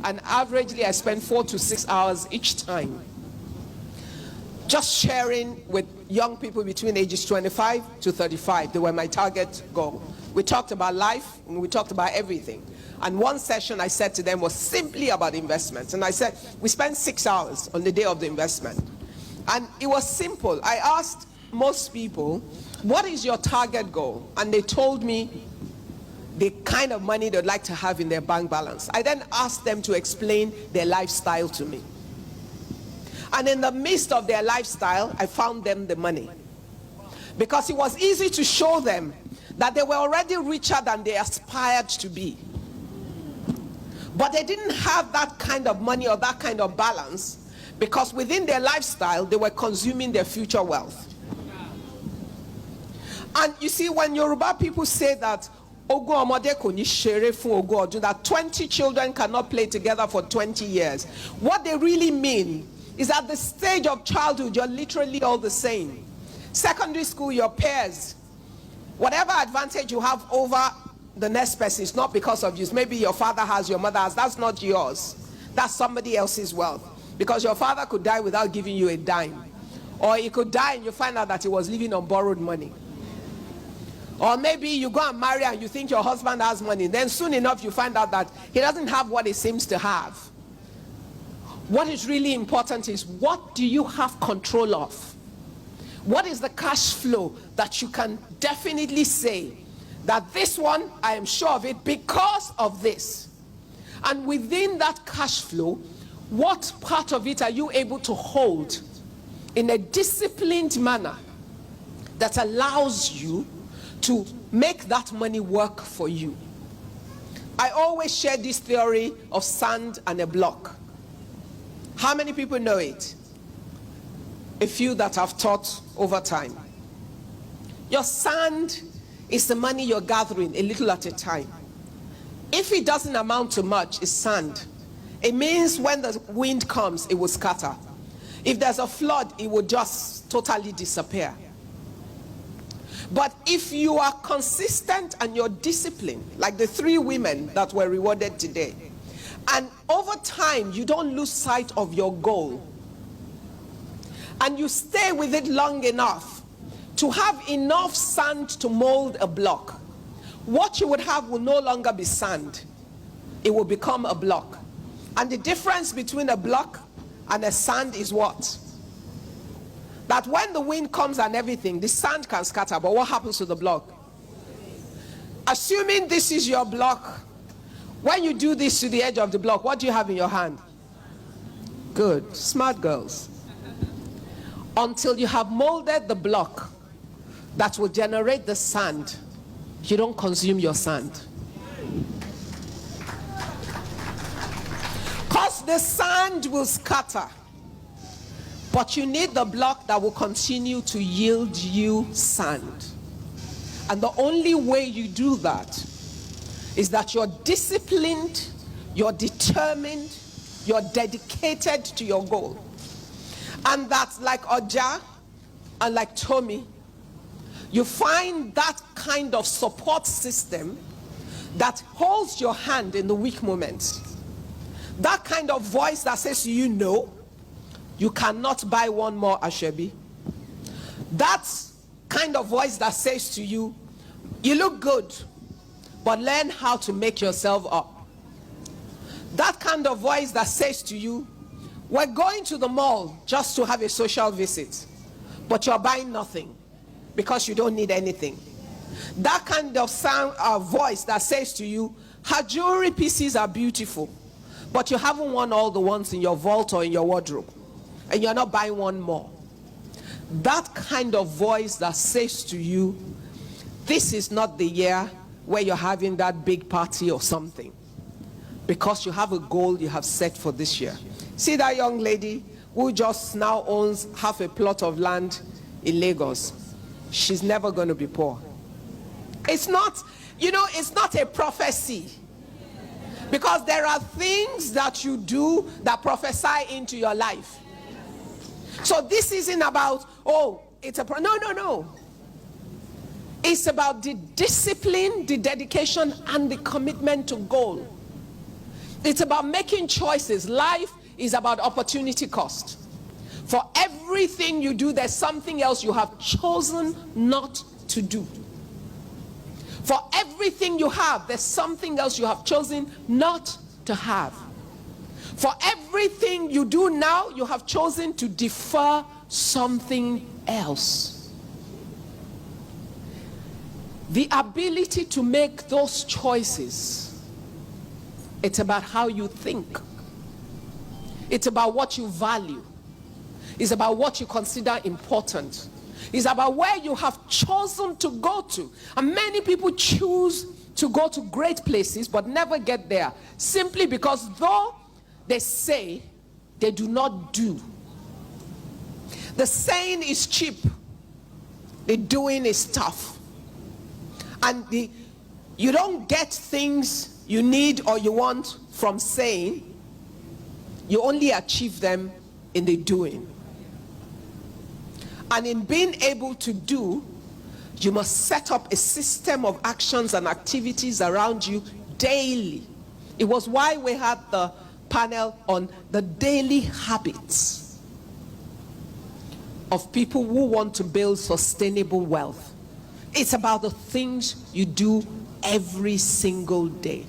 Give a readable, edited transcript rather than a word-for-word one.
and averagely I spend 4 to 6 hours each time just sharing with young people between ages 25 to 35. They were my target goal. We talked about life and we talked about everything. And one session I said to them was simply about investments. And I said, we spent 6 hours on the day of the investment. And it was simple. I asked most people, what is your target goal? And they told me the kind of money they'd like to have in their bank balance. I then asked them to explain their lifestyle to me. And in the midst of their lifestyle, I found them the money. Because it was easy to show them that they were already richer than they aspired to be. But they didn't have that kind of money or that kind of balance, because within their lifestyle, they were consuming their future wealth. And you see, when Yoruba people say that, that 20 children cannot play together for 20 years, what they really mean is at the stage of childhood, you're literally all the same. Secondary school, your peers, whatever advantage you have over the next person is not because of you. Maybe your father has, your mother has, that's not yours. That's somebody else's wealth. Because your father could die without giving you a dime. Or he could die and you find out that he was living on borrowed money. Or maybe you go and marry and you think your husband has money. Then soon enough you find out that he doesn't have what he seems to have. What is really important is, what do you have control of? What is the cash flow that you can definitely say that this one, I am sure of it because of this? And within that cash flow, what part of it are you able to hold in a disciplined manner that allows you to make that money work for you? I always share this theory of sand and a block. How many people know it? A few that have taught over time. Your sand is the money you're gathering a little at a time. If it doesn't amount to much, it's sand. It means when the wind comes, it will scatter. If there's a flood, it will just totally disappear. But if you are consistent and you're disciplined, like the 3 women that were rewarded today, and over time you don't lose sight of your goal, and you stay with it long enough to have enough sand to mold a block, what you would have will no longer be sand. It will become a block. And the difference between a block and a sand is what? That when the wind comes and everything, the sand can scatter, but what happens to the block? Assuming this is your block, when you do this to the edge of the block, what do you have in your hand? Good, smart girls. Until you have molded the block that will generate the sand, you don't consume your sand. Because the sand will scatter. But you need the block that will continue to yield you sand. And the only way you do that is that you're disciplined, you're determined, you're dedicated to your goal. And that, like Oja and like Tommy, you find that kind of support system that holds your hand in the weak moments. That kind of voice that says to you, no, you cannot buy one more Ashebi. That kind of voice that says to you, you look good, but learn how to make yourself up. That kind of voice that says to you, we're going to the mall just to have a social visit, but you're buying nothing because you don't need anything. That kind of voice that says to you, her jewelry pieces are beautiful, but you haven't worn all the ones in your vault or in your wardrobe, and you're not buying one more. That kind of voice that says to you, this is not the year where you're having that big party or something, because you have a goal you have set for this year. See that young lady who just now owns half a plot of land in Lagos? She's never going to be poor. It's not, you know, it's not a prophecy. Because there are things that you do that prophesy into your life. So this isn't about, oh, it's a, no. It's about the discipline, the dedication, and the commitment to goal. It's about making choices. Life is about opportunity cost. For everything you do, there's something else you have chosen not to do. For everything you have, there's something else you have chosen not to have. For everything you do now, you have chosen to defer something else. The ability to make those choices, it's about how you think. It's about what you value. It's about what you consider important. It's about where you have chosen to go to. And many people choose to go to great places but never get there, simply because though they say, they do not do. The saying is cheap, the doing is tough. And you don't get things you need or you want from saying, you only achieve them in the doing. And in being able to do, you must set up a system of actions and activities around you daily. It was why we had the panel on the daily habits of people who want to build sustainable wealth. It's about the things you do every single day.